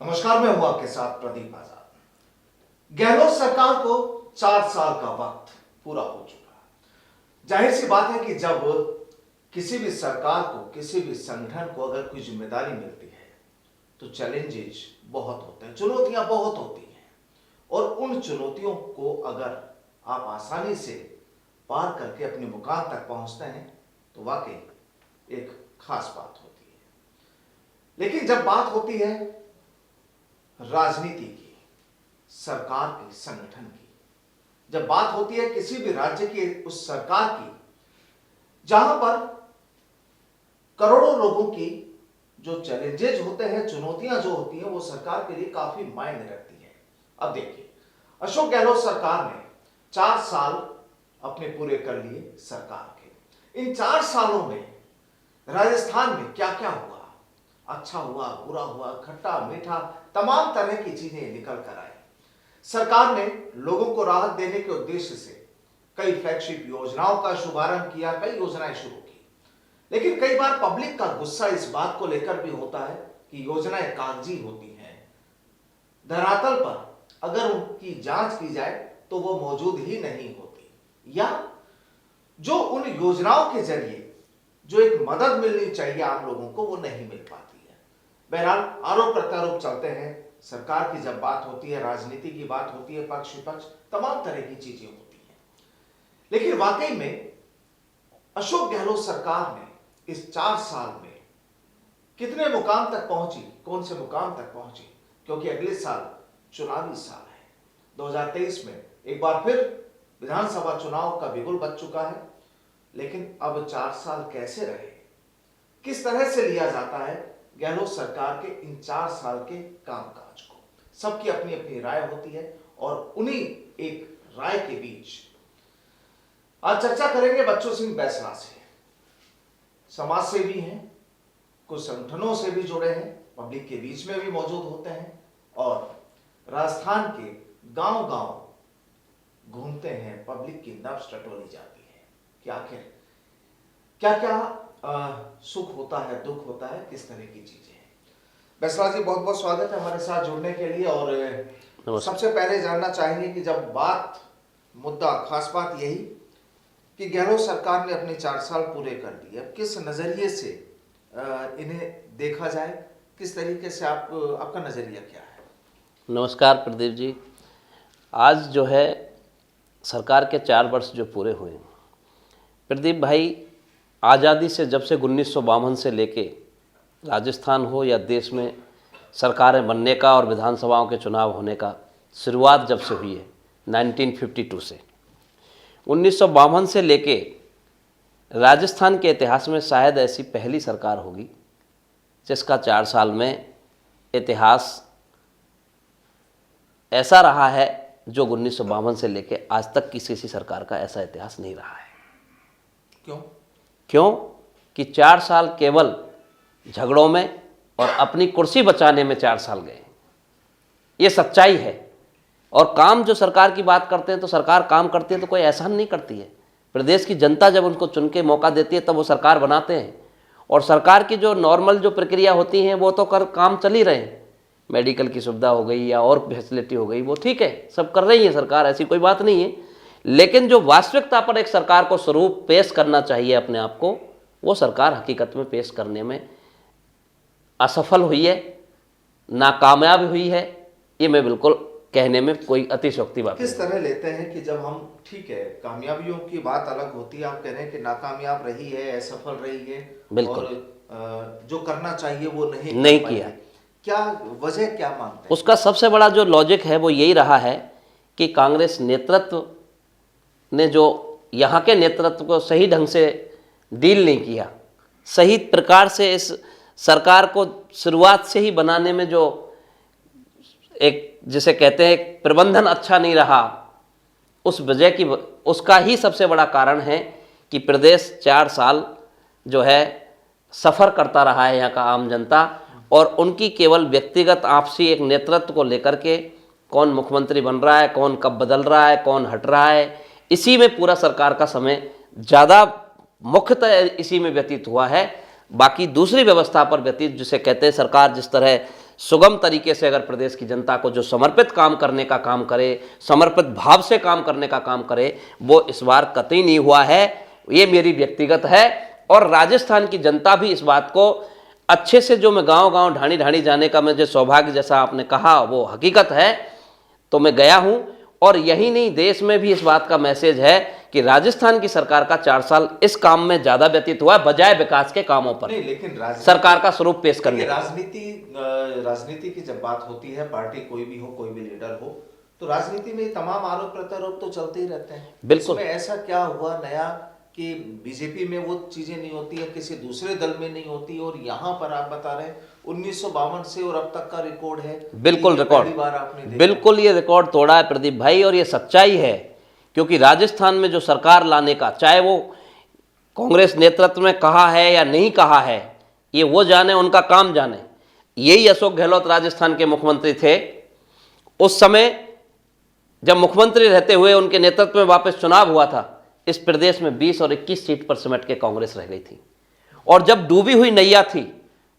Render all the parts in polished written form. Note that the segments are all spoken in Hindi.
नमस्कार, मैं हूं आपके साथ प्रदीप आजाद। गहलोत सरकार को 4 साल का वक्त पूरा हो चुका है। जाहिर सी बात है कि जब किसी भी सरकार को, किसी भी संगठन को अगर कोई जिम्मेदारी मिलती है तो चैलेंजेस बहुत होते हैं, चुनौतियां बहुत होती हैं। और उन चुनौतियों को अगर आप आसानी से पार करके अपने मुकाम तक पहुंचते हैं तो वाकई एक खास बात होती है। लेकिन जब बात होती है राजनीति की, सरकार की, संगठन की, जब बात होती है किसी भी राज्य की उस सरकार की जहां पर करोड़ों लोगों की जो चैलेंजेज होते हैं, चुनौतियां जो होती हैं, वो सरकार के लिए काफी मायने रखती है। अब देखिए, अशोक गहलोत सरकार ने 4 साल अपने पूरे कर लिए सरकार के। इन 4 सालों में राजस्थान में क्या क्या हुआ, अच्छा हुआ, बुरा हुआ, खट्टा मीठा, तमाम तरह की चीजें निकल कर आई। सरकार ने लोगों को राहत देने के उद्देश्य से कई फ्लैगशिप योजनाओं का शुभारंभ किया, कई योजनाएं शुरू की। लेकिन कई बार पब्लिक का गुस्सा इस बात को लेकर भी होता है कि योजनाएं कागजी होती हैं, धरातल पर अगर उनकी जांच की जाए तो वो मौजूद ही नहीं होती, या जो उन योजनाओं के जरिए जो एक मदद मिलनी चाहिए आम लोगों को वो नहीं मिल पाती है। बहरहाल आरोप प्रत्यारोप चलते हैं। सरकार की जब बात होती है, राजनीति की बात होती है, पक्ष विपक्ष, तमाम तरह की चीजें होती हैं। लेकिन वाकई में अशोक गहलोत सरकार ने इस 4 साल में कितने मुकाम तक पहुंची, कौन से मुकाम तक पहुंची, क्योंकि अगले साल चुनावी साल है। 2023 में एक बार फिर विधानसभा चुनाव का बिगुल बज चुका है। लेकिन अब 4 साल कैसे रहे, किस तरह से लिया जाता है गहलोत सरकार के इन 4 साल के कामकाज को, सबकी अपनी अपनी राय होती है। और उन्हीं एक राय के बीच आज चर्चा करेंगे बच्चू सिंह बैसला से। समाज सेवी हैं, कुछ संगठनों से भी जुड़े हैं, पब्लिक के बीच में भी मौजूद होते हैं और राजस्थान के गांव-गांव घूमते हैं, पब्लिक की नब्ज टटोली जाती है कि आखिर क्या क्या सुख होता है, दुख होता है, किस तरह की चीजें हैं। बैसला जी, बहुत बहुत स्वागत है हमारे साथ जुड़ने के लिए। और सबसे पहले जानना चाहेंगे कि जब बात, मुद्दा, खास बात यही कि गहलोत सरकार ने अपने 4 साल पूरे कर दिए, अब किस नजरिए से इन्हें देखा जाए, किस तरीके से आपका नजरिया क्या है? नमस्कार प्रदीप जी। आज जो है सरकार के 4 वर्ष जो पूरे हुए, प्रदीप भाई, आज़ादी से जब से 1952 से लेके राजस्थान हो या देश में सरकारें बनने का और विधानसभाओं के चुनाव होने का शुरुआत जब से हुई है 1952 से, 1952 से लेके राजस्थान के इतिहास में शायद ऐसी पहली सरकार होगी जिसका 4 साल में इतिहास ऐसा रहा है जो 1952 से लेके आज तक किसी सरकार का ऐसा इतिहास नहीं रहा है। क्यों कि 4 साल केवल झगड़ों में और अपनी कुर्सी बचाने में 4 साल गए, ये सच्चाई है। और काम जो सरकार की बात करते हैं तो सरकार काम करती है तो कोई एहसान नहीं करती है। प्रदेश की जनता जब उनको चुन के मौका देती है तब वो सरकार बनाते हैं। और सरकार की जो नॉर्मल जो प्रक्रिया होती हैं वो तो काम चल ही रहे हैं। मेडिकल की सुविधा हो गई या और फैसिलिटी हो गई, वो ठीक है, सब कर रही है सरकार, ऐसी कोई बात नहीं है। लेकिन जो वास्तविकता पर एक सरकार को स्वरूप पेश करना चाहिए अपने आप को, वो सरकार हकीकत में पेश करने में असफल हुई है, नाकामयाब हुई है। ये मैं बिल्कुल कहने में कोई अतिशयोक्ति बात किस तरह लेते हैं कि जब हम, ठीक है, कामयाबियों की बात अलग होती है, आप कह रहे हैं कि नाकामयाब रही है, असफल रही है, बिल्कुल, और जो करना चाहिए वो नहीं किया, क्या वजह, क्या मानते हैं? उसका सबसे बड़ा जो लॉजिक है वो यही रहा है कि कांग्रेस नेतृत्व ने जो यहाँ के नेतृत्व को सही ढंग से डील नहीं किया, सही प्रकार से इस सरकार को शुरुआत से ही बनाने में जो एक, जिसे कहते हैं, प्रबंधन अच्छा नहीं रहा, उस वजह की, उसका ही सबसे बड़ा कारण है कि प्रदेश 4 साल जो है सफ़र करता रहा है यहाँ का आम जनता। और उनकी केवल व्यक्तिगत आपसी एक नेतृत्व को लेकर के, कौन मुख्यमंत्री बन रहा है, कौन कब बदल रहा है, कौन हट रहा है, इसी में पूरा सरकार का समय ज़्यादा मुख्यतः इसी में व्यतीत हुआ है। बाकी दूसरी व्यवस्था पर व्यतीत, जिसे कहते हैं सरकार जिस तरह सुगम तरीके से अगर प्रदेश की जनता को जो समर्पित काम करने का काम करे, समर्पित भाव से काम करने का काम करे, वो इस बार कतई नहीं हुआ है। ये मेरी व्यक्तिगत है और राजस्थान की जनता भी इस बात को अच्छे से, जो मैं गांव-गांव ढाणी ढाणी जाने का मुझे सौभाग्य, जैसा आपने कहा, वो हकीकत है। तो मैं गया हूं और यही नहीं, देश में भी इस बात का मैसेज है कि राजस्थान की सरकार का 4 साल इस काम में ज्यादा व्यतीत हुआ बजाय विकास के कामों पर, नहीं, लेकिन सरकार का स्वरूप पेश करने का। राजनीति की जब बात होती है, पार्टी कोई भी हो, कोई भी लीडर हो, तो राजनीति में तमाम आरोप प्रत्यारोप तो चलते ही रहते हैं। बिल्कुल। इसमें ऐसा क्या हुआ नया कि बीजेपी में वो चीजें नहीं होती है, किसी दूसरे दल में नहीं होती, और यहाँ पर आप बता रहे हैं 1952 से और अब तक का रिकॉर्ड है। बिल्कुल रिकॉर्ड, बिल्कुल ये रिकॉर्ड तोड़ा है प्रदीप भाई, और ये सच्चाई है। क्योंकि राजस्थान में जो सरकार लाने का, चाहे वो कांग्रेस नेतृत्व में कहा है या नहीं कहा है, ये वो जाने, उनका काम जाने। यही अशोक गहलोत राजस्थान के मुख्यमंत्री थे। उस समय जब मुख्यमंत्री रहते हुए उनके नेतृत्व में वापस चुनाव हुआ था, इस प्रदेश में 20 और 21 सीट पर सिमट के कांग्रेस रह गई थी। और जब डूबी हुई नैया थी,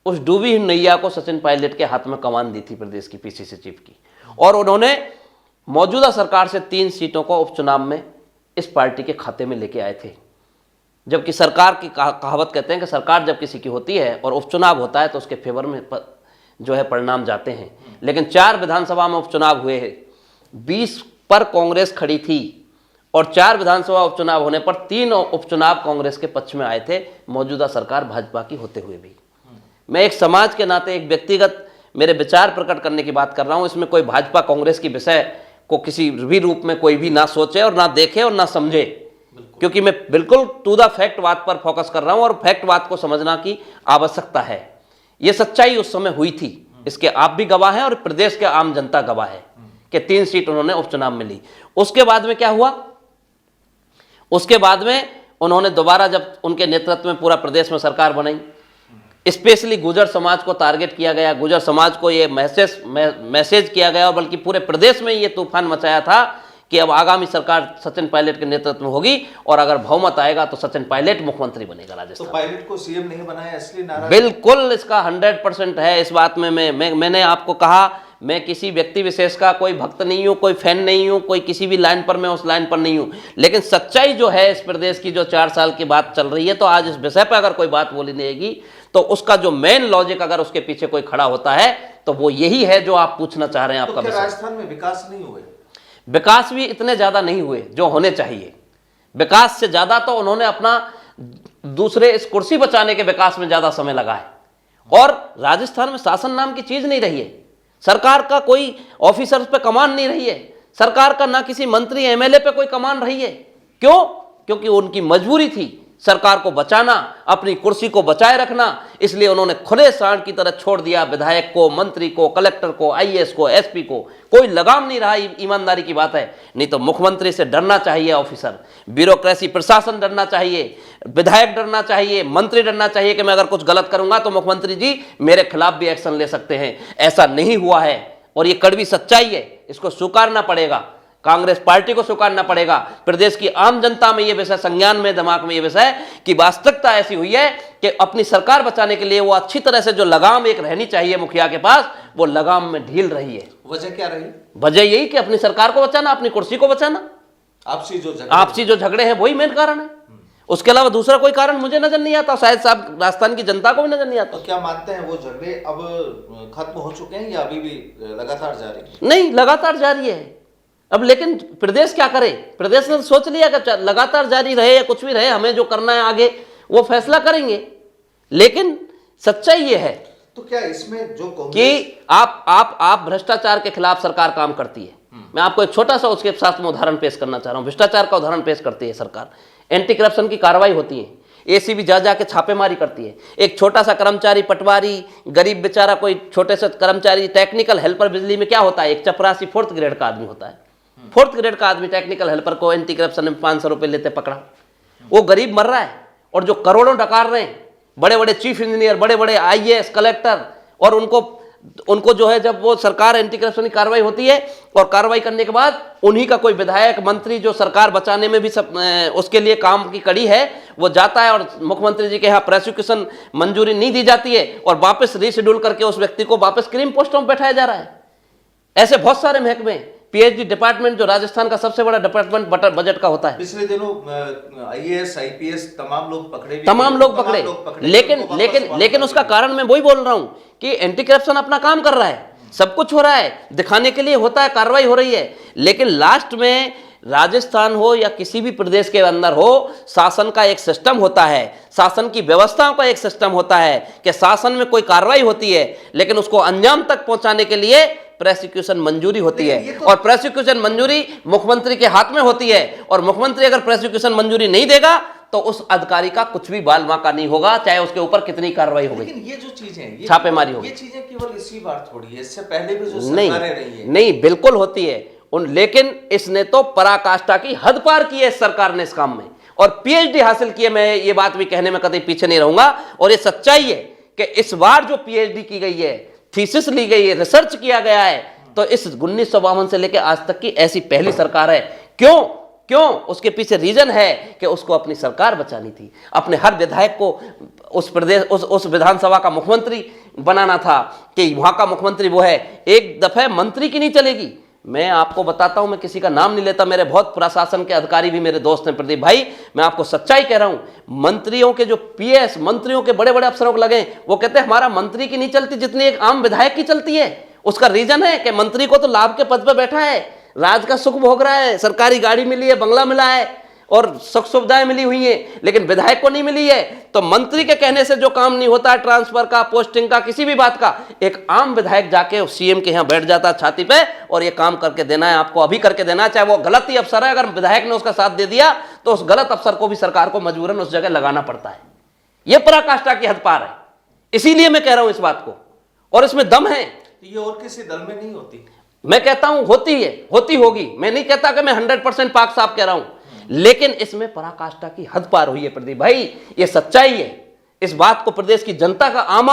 उस डूबी हुई नैया को सचिन पायलट के हाथ में कमान दी थी प्रदेश की पीसीसी चीफ की, और उन्होंने मौजूदा सरकार से 3 सीटों को उपचुनाव में इस पार्टी के खाते में लेके आए थे। जबकि सरकार की कहावत कहते हैं कि सरकार जब किसी की होती है और उपचुनाव होता है तो उसके फेवर में जो है परिणाम जाते हैं। लेकिन 4 विधानसभा में उपचुनाव हुए हैं, 20 पर कांग्रेस खड़ी थी, और 4 विधानसभा उपचुनाव होने पर 3 उपचुनाव कांग्रेस के पक्ष में आए थे, मौजूदा सरकार भाजपा की होते हुए भी। मैं एक समाज के नाते, एक व्यक्तिगत मेरे विचार प्रकट करने की बात कर रहा हूं। इसमें कोई भाजपा कांग्रेस की विषय को किसी भी रूप में कोई भी ना सोचे और ना देखे और ना समझे, क्योंकि मैं बिल्कुल टू द फैक्ट बात पर फोकस कर रहा हूं, और फैक्ट बात को समझना की आवश्यकता है। यह सच्चाई उस समय हुई थी, इसके आप भी गवाह हैं और प्रदेश के आम जनता गवाह है कि 3 सीट उन्होंने उपचुनाव में ली। उसके बाद में क्या हुआ? उसके बाद में उन्होंने दोबारा, जब उनके नेतृत्व में पूरा प्रदेश में सरकार बनाई, स्पेशली गुर्जर समाज को टारगेट किया गया, गुर्जर समाज को ये मैसेज किया गया, और बल्कि पूरे प्रदेश में ये तूफान मचाया था कि अब आगामी सरकार सचिन पायलट के नेतृत्व में होगी, और अगर बहुमत आएगा तो सचिन पायलट मुख्यमंत्री बनेगा राजस्थान। तो पायलट को सीएम नहीं बनाया, इसलिए नाराज? बिल्कुल, इसका 100% है। इस बात में मैंने आपको कहा, मैं किसी व्यक्ति विशेष का कोई भक्त नहीं हूं, कोई फैन नहीं हूं, कोई किसी भी लाइन पर मैं उस लाइन पर नहीं हूं। लेकिन सच्चाई जो है इस प्रदेश की, जो 4 साल की बात चल रही है, तो आज इस विषय पर अगर कोई बात बोली जाएगी तो उसका जो मेन लॉजिक, अगर उसके पीछे कोई खड़ा होता है, तो वो यही है जो आप पूछना चाह रहे हैं। आपका क्या राजस्थान में विकास नहीं हुए? विकास भी इतने ज्यादा नहीं हुए जो होने चाहिए। विकास से ज्यादा तो उन्होंने अपना दूसरे इस कुर्सी बचाने के विकास में ज्यादा समय लगाया, और राजस्थान में शासन नाम की चीज नहीं रही है। सरकार का कोई ऑफिसर पे कमान नहीं रही है, सरकार का ना किसी मंत्री एमएलए पे कोई कमान रही है। क्यों? क्योंकि उनकी मजबूरी थी सरकार को बचाना, अपनी कुर्सी को बचाए रखना, इसलिए उन्होंने खुले सांड की तरह छोड़ दिया विधायक को, मंत्री को, कलेक्टर को, आईएएस को, एसपी को। कोई लगाम नहीं रहा, ईमानदारी की बात है। नहीं तो मुख्यमंत्री से डरना चाहिए ऑफिसर, ब्यूरोक्रेसी प्रशासन डरना चाहिए, विधायक डरना चाहिए, मंत्री डरना चाहिए कि मैं अगर कुछ गलत करूंगा तो मुख्यमंत्री जी मेरे खिलाफ भी एक्शन ले सकते हैं। ऐसा नहीं हुआ है, और ये कड़वी सच्चाई है, इसको स्वीकारना पड़ेगा। कांग्रेस पार्टी को स्वीकारना पड़ेगा। प्रदेश की आम जनता में यह विषय, संज्ञान में, दिमाग में यह विषय कि वास्तविकता ऐसी हुई है कि अपनी सरकार बचाने के लिए वो अच्छी तरह से जो लगाम एक रहनी चाहिए मुखिया के पास, वो लगाम में ढील रही है। वजह क्या रही? वजह यही कि अपनी सरकार को बचाना, अपनी कुर्सी को बचाना। आपसी जो झगड़े हैं वही मेन कारण है। उसके अलावा दूसरा कोई कारण मुझे नजर नहीं आता, शायद साहब राजस्थान की जनता को भी नजर नहीं आता। तो क्या मानते हैं वो झगड़े अब खत्म हो चुके हैं या अभी भी लगातार जारी है? नहीं, लगातार जारी है। अब लेकिन प्रदेश क्या करे? प्रदेश ने तो सोच लिया कि लगातार जारी रहे या कुछ भी रहे, हमें जो करना है आगे वो फैसला करेंगे। लेकिन सच्चाई ये है तो क्या इसमें जो कि आप भ्रष्टाचार के खिलाफ सरकार काम करती है। मैं आपको एक छोटा सा उसके साथ में उदाहरण पेश करना चाह रहा हूं। भ्रष्टाचार का उदाहरण पेश करती है सरकार, एंटी करप्शन की कार्रवाई होती है, एसीबी जा के छापेमारी करती है। एक छोटा सा कर्मचारी, पटवारी, गरीब बेचारा, कोई छोटे से कर्मचारी, टेक्निकल हेल्पर, बिजली में क्या होता है, एक चपरासी 4th ग्रेड का आदमी होता है। 4th ग्रेड का आदमी टेक्निकल हेल्पर को एंटी करप्शन में 500 रुपए लेते पकड़ा, वो गरीब मर रहा है। और जो करोड़ों डकार रहे हैं, बड़े बड़े चीफ इंजीनियर, बड़े बड़े आईएएस, कलेक्टर, और उनको उनको जो है, जब वो सरकार एंटी करप्शन की कार्रवाई होती है और कार्रवाई करने के बाद उन्हीं का कोई विधायक मंत्री जो सरकार बचाने में भी उसके लिए काम की कड़ी है, वो जाता है और मुख्यमंत्री जी के यहाँ प्रोसिक्यूशन मंजूरी नहीं दी जाती है और वापस रीशेड्यूल करके उस व्यक्ति को वापस क्रीम पोस्टों में बैठाया जा रहा है। ऐसे बहुत सारे महकमे, पीएचडी डिपार्टमेंट जो राजस्थान का सबसे बड़ा डिपार्टमेंट बजट का होता है, पिछले दिनों आईएएस आईपीएस तमाम लोग पकड़े, लेकिन उसका कारण मैं वही बोल रहा हूं कि एंटी करप्शन अपना काम कर रहा है, सब कुछ हो रहा है, दिखाने के लिए होता है, कार्रवाई हो रही है, लेकिन लास्ट में राजस्थान हो या किसी भी प्रदेश के अंदर हो, शासन का एक सिस्टम होता है, शासन की व्यवस्थाओं का एक सिस्टम होता है कि शासन में कोई कार्रवाई होती है लेकिन उसको अंजाम तक पहुंचाने के लिए प्रोसिक्यूशन मंजूरी होती है और प्रोसिक्यूशन मंजूरी मुख्यमंत्री के हाथ में होती है और मुख्यमंत्री अगर प्रोसिक्यूशन मंजूरी नहीं देगा तो उस अधिकारी का कुछ भी बाल बांका नहीं होगा, चाहे उसके ऊपर कितनी कार्रवाई हो गई। लेकिन ये जो चीजें, छापेमारी होगी, ये चीजें केवल इसी बार थोड़ी है, इससे पहले भी जो सरकारें रही है, नहीं बिल्कुल होती है लेकिन इसने तो पराकाष्ठा की हद पार की है इस सरकार ने इस काम में, और पीएचडी हासिल की है। मैं ये बात भी कहने में कभी पीछे नहीं रहूंगा और ये सच्चाई है कि इस बार जो पीएचडी की गई है, थीसिस ली गई है, रिसर्च किया गया है, तो इस 1952 से लेकर आज तक की ऐसी पहली सरकार है। क्यों उसके पीछे रीजन है कि उसको अपनी सरकार बचानी थी, अपने हर विधायक को उस प्रदेश उस विधानसभा का मुख्यमंत्री बनाना था कि वहां का मुख्यमंत्री वो है। एक दफे मंत्री की नहीं चलेगी। मैं आपको बताता हूं, मैं किसी का नाम नहीं लेता, मेरे बहुत प्रशासन के अधिकारी भी मेरे दोस्त हैं प्रदीप भाई, मैं आपको सच्चाई कह रहा हूं। मंत्रियों के जो पीएस, मंत्रियों के बड़े बड़े अफसरों को लगे, वो कहते हैं हमारा मंत्री की नहीं चलती जितनी एक आम विधायक की चलती है। उसका रीजन है कि मंत्री को तो लाभ के पद पर बैठा है, राज का सुख भोग रहा है, सरकारी गाड़ी मिली है, बंगला मिला है और सुख सुविधाएं मिली हुई हैं, लेकिन विधायक को नहीं मिली है। तो मंत्री के कहने से जो काम नहीं होता है, ट्रांसफर का, पोस्टिंग का, किसी भी बात का, एक आम विधायक जाके सीएम के यहाँ बैठ जाता है छाती पे और ये काम करके देना है आपको, अभी करके देना है, चाहे वो गलत ही अफसर है, अगर विधायक ने उसका साथ दे दिया तो उस गलत अफसर को भी सरकार को मजबूरन उस जगह लगाना पड़ता है। यह पराकाष्ठा की हद पार है, इसीलिए मैं कह रहा हूं इस बात को, और इसमें दम है। ये और किसी दल में नहीं होती, मैं कहता हूं होती है, होती होगी, मैं नहीं कहता कि मैं 100% पाक साफ कह रहा हूं, लेकिन इसमें पराकाष्ठा की हद पार हुई है प्रदीप भाई, ये सच्चाई है। इस बात को प्रदेश की जनता का आम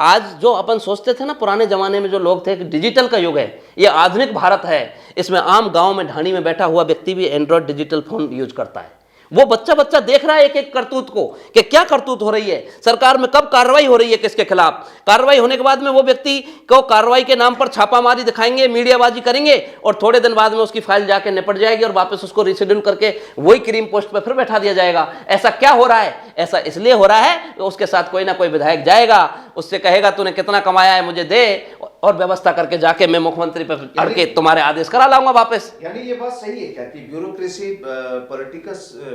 आज जो अपन सोचते थे ना पुराने जमाने में जो लोग थे कि डिजिटल का युग है, ये आधुनिक भारत है, इसमें आम गांव में ढाणी में बैठा हुआ व्यक्ति भी एंड्रॉइड डिजिटल फोन यूज करता है। वो बच्चा देख रहा है एक एक करतूत को कि क्या करतूत हो रही है, सरकार में कब कार्रवाई हो रही है, किसके खिलाफ कार्रवाई होने के बाद में वो व्यक्ति को कार्रवाई के नाम पर छापामारी दिखाएंगे, मीडियाबाजी करेंगे और थोड़े दिन बाद में उसकी फाइल जाके निपट जाएगी और वापस उसको रिशेड्यूल करके वही क्रीम पोस्ट पर फिर बैठा दिया जाएगा। ऐसा क्या हो रहा है? ऐसा इसलिए हो रहा है कि उसके साथ कोई ना कोई विधायक जाएगा, उससे कहेगा तूने कितना कमाया है मुझे दे, और व्यवस्था करके जाके मैं मुख्यमंत्री पर अड़ के तुम्हारे आदेश करा लाऊंगा वापस। यानी ये बात सही है क्या कि ब्यूरोक्रेसी,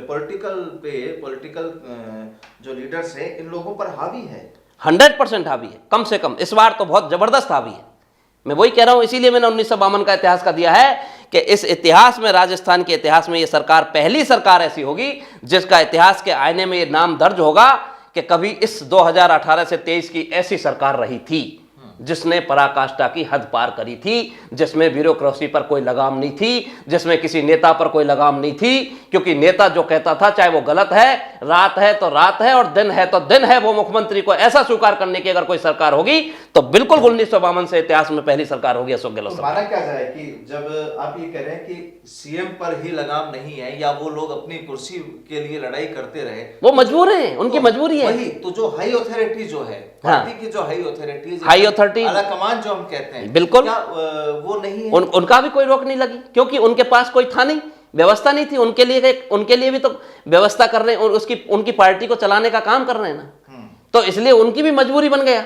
पॉलिटिकल जो लीडर्स हैं इन लोगों पर हावी है? 100% हावी है, कम से कम इस बार तो बहुत जबरदस्त हावी है। मैं वही कह रहा हूं, इसीलिए मैंने 1952 का इतिहास का दिया है कि इस इतिहास में, राजस्थान के इतिहास में, ये सरकार पहली सरकार ऐसी होगी जिसका इतिहास के आईने में ये नाम दर्ज होगा कि कभी इस 2018 से 23 की ऐसी सरकार रही थी जिसने पराकाष्ठा की हद पार करी थी, जिसमें ब्यूरोक्रेसी पर कोई लगाम नहीं थी, जिसमें किसी नेता पर कोई लगाम नहीं थी, क्योंकि नेता जो कहता था चाहे वो गलत है, रात है तो रात है और दिन है तो दिन है, वो मुख्यमंत्री को ऐसा स्वीकार करने की अगर कोई सरकार होगी तो बिल्कुल 1952 से इतिहास में पहली सरकार होगी अशोक गहलोत। माना क्या जाए कि जब आप ये कह रहे हैं कि सीएम पर ही लगाम नहीं है या वो लोग अपनी कुर्सी के लिए लड़ाई करते रहे, वो मजबूर है, उनकी मजबूरी है। वही तो जो हाई अथॉरिटी जो है, पार्टी की जो हाई अथॉरिटी, आला कमान जो हम कहते हैं, बिल्कुल क्या वो नहीं है? उनका भी कोई रोक नहीं लगी, क्योंकि उनके पास कोई था नहीं, व्यवस्था नहीं थी उनके लिए भी तो व्यवस्था कर रहे हैं, उनकी पार्टी को चलाने का काम कर रहे हैं ना, तो इसलिए उनकी भी मजबूरी बन गया।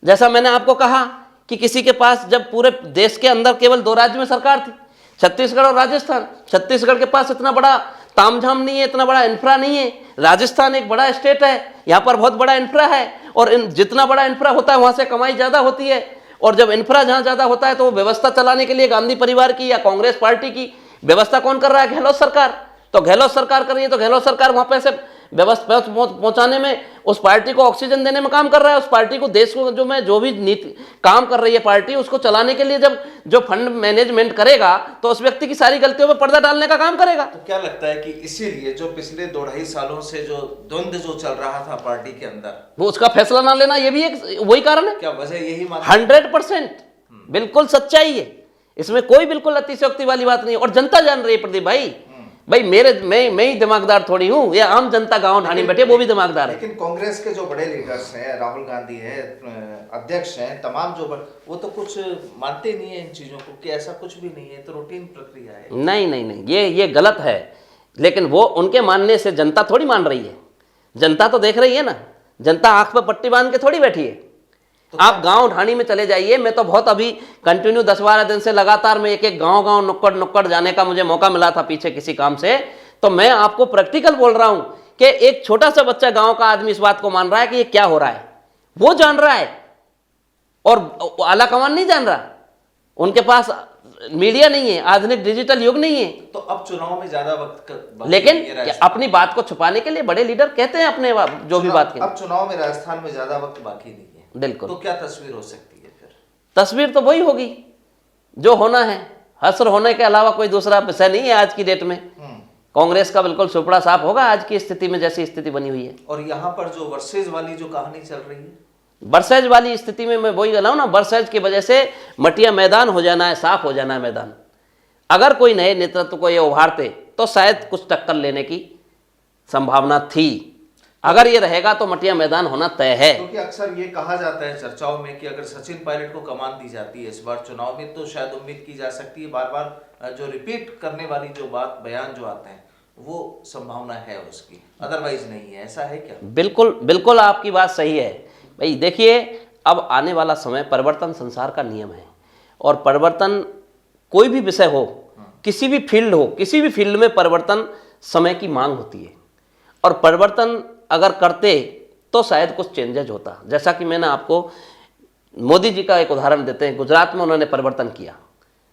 जैसा मैंने आपको कहा कि किसी के पास, जब पूरे देश के अंदर केवल 2 राज्य में सरकार थी, छत्तीसगढ़ और राजस्थान, छत्तीसगढ़ के पास इतना बड़ा तामझाम नहीं है, इतना बड़ा इंफ्रा नहीं है, राजस्थान एक बड़ा स्टेट है, यहाँ पर बहुत बड़ा इंफ्रा है, और जितना बड़ा इंफ्रा होता है वहां से कमाई ज्यादा होती है, और जब इंफ्रा जहां ज्यादा होता है तो वो व्यवस्था चलाने के लिए गांधी परिवार की या कांग्रेस पार्टी की व्यवस्था कौन कर रहा है? गहलोत सरकार। तो गहलोत सरकार कर रही है, तो गहलोत सरकार वहां पैसे व्यवस्था पहुंचाने में, उस पार्टी को ऑक्सीजन देने में काम कर रहा है, उस पार्टी को देश को जो भी नीति काम कर रही है पार्टी, उसको चलाने के लिए जब जो फंड मैनेजमेंट करेगा तो उस व्यक्ति की सारी गलतियों पर पर्दा डालने का काम करेगा। तो क्या लगता है कि इसीलिए जो पिछले 2-2.5 सालों से जो द्वंद्व जो चल रहा था पार्टी के अंदर, वो उसका फैसला ना लेना, ये भी एक वही कारण है। क्या वजह यही 100% बिल्कुल सच्चाई है, इसमें कोई बिल्कुल अतिशयोक्ति वाली बात नहीं। और जनता जान रही है प्रदीप भाई, भाई मैं ही दिमागदार थोड़ी हूं, ये आम जनता गांव ढाणी बैठे वो भी दिमागदार है। लेकिन कांग्रेस के जो बड़े लीडर्स हैं, राहुल गांधी है, अध्यक्ष हैं, तमाम जो वो तो कुछ मानते नहीं है इन चीजों को कि ऐसा कुछ भी नहीं है, तो रूटीन प्रक्रिया है। नहीं, ये गलत है। लेकिन वो उनके मानने से जनता थोड़ी मान रही है, जनता तो देख रही है ना, जनता आंख पर पट्टी बांध के थोड़ी बैठी है। आप गांव ढाणी में चले जाइए, मैं तो बहुत अभी कंटिन्यू 10-12 दिन से लगातार मैं एक गांव नुक्कड़ जाने का मुझे मौका मिला था पीछे किसी काम से, तो मैं आपको प्रैक्टिकल बोल रहा हूं कि एक छोटा सा बच्चा गांव का आदमी इस बात को मान रहा है कि ये क्या हो रहा है, वो जान रहा है, और आला कमान नहीं जान रहा। उनके पास मीडिया नहीं है, आधुनिक डिजिटल युग नहीं है। तो अब चुनाव में ज्यादा वक्त लेकिन अपनी बात को छुपाने के लिए बड़े लीडर कहते हैं अपने जो भी बात अब चुनाव में राजस्थान में ज्यादा वक्त बाकी नहीं है। बिल्कुल। तो क्या तस्वीर हो सकती है फिर? तस्वीर तो वही होगी जो होना है, हसर होने के अलावा कोई दूसरा विषय नहीं है आज की डेट में। कांग्रेस का बिल्कुल सुपड़ा साफ होगा आज की स्थिति में, जैसी स्थिति बनी हुई है। और यहाँ पर जो वर्सेज वाली जो कहानी चल रही है, वर्सेज वाली स्थिति में मैं वही कह रहा हूं ना, वर्सेज की वजह से मटिया मैदान हो जाना है, साफ हो जाना है मैदान। अगर कोई नए नेतृत्व को ये उभारते तो शायद कुछ टक्कर लेने की संभावना थी, अगर ये रहेगा तो मटिया मैदान होना तय है। क्योंकि अक्सर ये कहा जाता है चर्चाओं में कि अगर सचिन पायलट को कमान दी जाती है इस बार चुनाव में, तो शायद उम्मीद की जा सकती है, बार बार जो रिपीट करने वाली जो बात बयान जो आते हैं वो संभावना है उसकी, अदरवाइज नहीं है। ऐसा है क्या? बिल्कुल आपकी बात सही है भाई। देखिए, अब आने वाला समय, परिवर्तन संसार का नियम है, और परिवर्तन कोई भी विषय हो, किसी भी फील्ड हो, किसी भी फील्ड में परिवर्तन समय की मांग होती है, और परिवर्तन अगर करते तो शायद कुछ चेंजेज होता। जैसा कि मैंने आपको मोदी जी का एक उदाहरण देते हैं, गुजरात में उन्होंने परिवर्तन किया।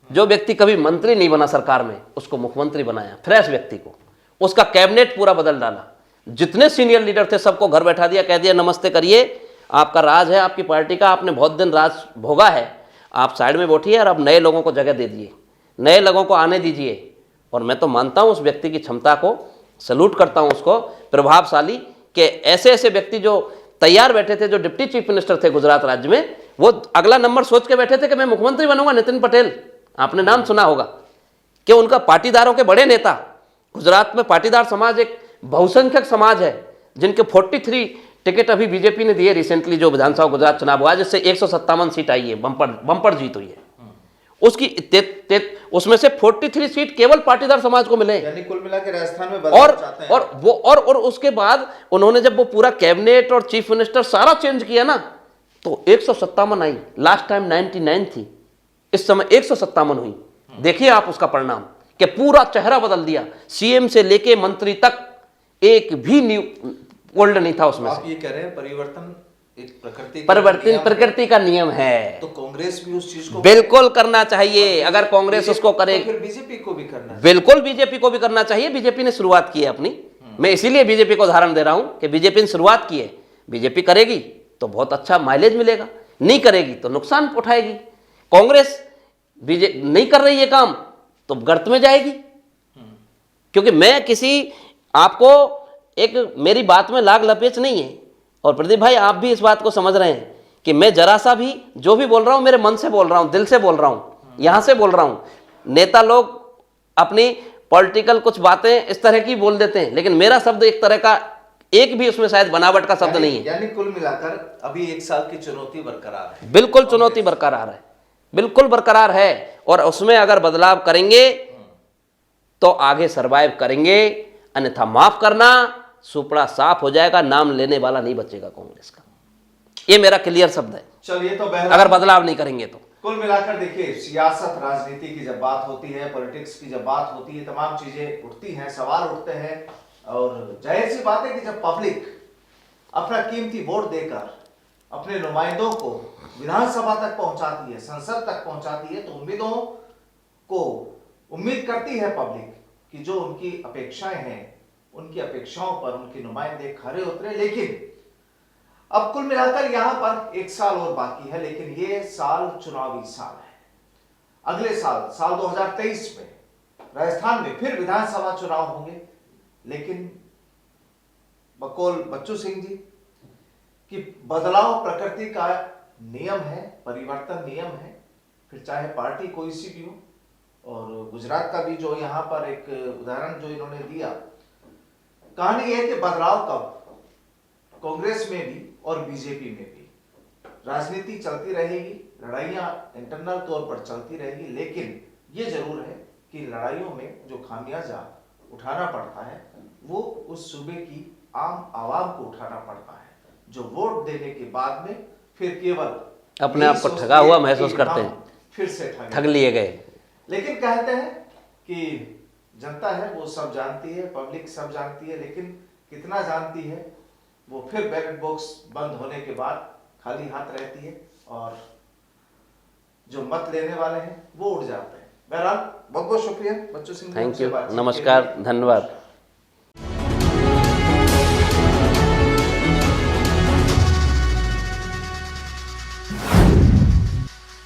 जो व्यक्ति कभी मंत्री नहीं बना सरकार में, उसको मुख्यमंत्री बनाया, फ्रेश व्यक्ति को, उसका कैबिनेट पूरा बदल डाला। जितने सीनियर लीडर थे सबको घर बैठा दिया, कह दिया नमस्ते करिए, आपका राज है आपकी पार्टी का, आपने बहुत दिन राज भोगा है, आप साइड में बैठिए और अब नए लोगों को जगह दे दिए, नए लोगों को आने दीजिए। और मैं तो मानता हूँ उस व्यक्ति की क्षमता को, सैल्यूट करता हूँ उसको, प्रभावशाली, कि ऐसे ऐसे व्यक्ति जो तैयार बैठे थे, जो डिप्टी चीफ मिनिस्टर थे गुजरात राज्य में, वो अगला नंबर सोच के बैठे थे कि मैं मुख्यमंत्री बनूंगा। नितिन पटेल, आपने नाम सुना होगा कि उनका पाटीदारों के बड़े नेता, गुजरात में पाटीदार समाज एक बहुसंख्यक समाज है, जिनके 43 टिकट अभी बीजेपी ने दिए रिसेंटली, जो विधानसभा गुजरात चुनाव हुआ जिससे 157 सीट आई है, बम्पर जीत हुई है उसकी। उसमें से 43 सीट केवल पाटीदार समाज को मिले, यानी कुल मिला के राजस्थान में बदलाव चाहते हैं। और उसके बाद उन्होंने जब वो पूरा कैबिनेट और चीफ मिनिस्टर सारा चेंज किया ना, तो 157 आई। लास्ट टाइम 99 थी, इस समय 157 हुई। देखिए आप उसका परिणाम, कि पूरा चेहरा बदल दिया, सीएम से लेके मंत्री तक एक भी न्यू ओल्ड नहीं था उसमें। आप ये कह रहे हैं परिवर्तन एक प्रकृति का नियम है, तो कांग्रेस भी उस चीज को बिल्कुल करना चाहिए। अगर कांग्रेस उसको करे तो फिर बीजेपी को भी करना है। बिल्कुल बीजेपी को भी करना चाहिए। बीजेपी ने शुरुआत की है अपनी, मैं इसीलिए बीजेपी को उदाहरण दे रहा हूं कि बीजेपी ने शुरुआत की है। बीजेपी करेगी तो बहुत अच्छा माइलेज मिलेगा, नहीं करेगी तो नुकसान उठाएगी। कांग्रेस नहीं कर रही है काम तो गर्त में जाएगी। क्योंकि मैं किसी आपको एक मेरी बात में लाग लपेच नहीं है, और प्रदीप भाई आप भी इस बात को समझ रहे हैं कि मैं जरा सा भी जो भी बोल रहा हूं मेरे मन से बोल रहा हूं, दिल से बोल रहा हूं, यहां से बोल रहा हूं। नेता लोग अपनी पॉलिटिकल कुछ बातें इस तरह की बोल देते हैं, लेकिन मेरा शब्द एक तरह का, एक भी उसमें शायद बनावट का शब्द नहीं है। यानी कुल मिलाकर अभी 1 साल की चुनौती बरकरार है। बिल्कुल चुनौती बरकरार है, बिल्कुल बरकरार है, और उसमें अगर बदलाव करेंगे तो आगे सरवाइव करेंगे, अन्यथा माफ करना, सुपड़ा साफ हो जाएगा, नाम लेने वाला नहीं बचेगा कांग्रेस का। ये मेरा क्लियर शब्द है। चलिए, तो अगर बदलाव नहीं करेंगे तो कुल मिलाकर देखिए, सियासत राजनीति की जब बात होती है, पॉलिटिक्स की जब बात होती है, तमाम चीजें उठती हैं, सवाल उठते हैं, और जाहिर सी बात है कि जब पब्लिक अपना कीमती वोट देकर अपने नुमाइंदों को विधानसभा तक पहुंचाती है, संसद तक पहुंचाती है, तो उम्मीदों को उम्मीद करती है पब्लिक कि जो उनकी अपेक्षाएं हैं उनकी अपेक्षाओं पर उनके नुमाइंदे खरे उतरे। लेकिन अब कुल मिलाकर यहां पर 1 साल और बाकी है, लेकिन ये साल चुनावी साल है। अगले साल 2023 में राजस्थान में फिर विधानसभा चुनाव होंगे। लेकिन बकौल बच्चू सिंह जी कि बदलाव प्रकृति का नियम है, परिवर्तन नियम है, फिर चाहे पार्टी कोई सी भी हो। और गुजरात का भी जो यहाँ पर एक उदाहरण जो इन्होंने दिया, कहानी यह कि बदलाव कब कांग्रेस में भी और बीजेपी में भी राजनीति चलती रहेगी, लड़ाइयां इंटरनल तौर पर चलती रहेगी। लेकिन ये जरूर है कि लड़ाइयों में जो खामियाजा उठाना पड़ता है वो उस सूबे की आम आवाम को उठाना पड़ता है, जो वोट देने के बाद में फिर केवल अपने आप को ठगा हुआ महसूस करते हैं, फिर से ठग लिए गए। लेकिन कहते हैं कि जनता है वो सब जानती है, पब्लिक सब जानती है, लेकिन कितना जानती है वो फिर बैलेट बॉक्स बंद होने के बाद खाली हाथ रहती है और जो मत लेने वाले हैं वो उड़ जाते हैं। बहरहाल बहुत बहुत शुक्रिया बच्चू सिंह। थैंक यू, नमस्कार, धन्यवाद।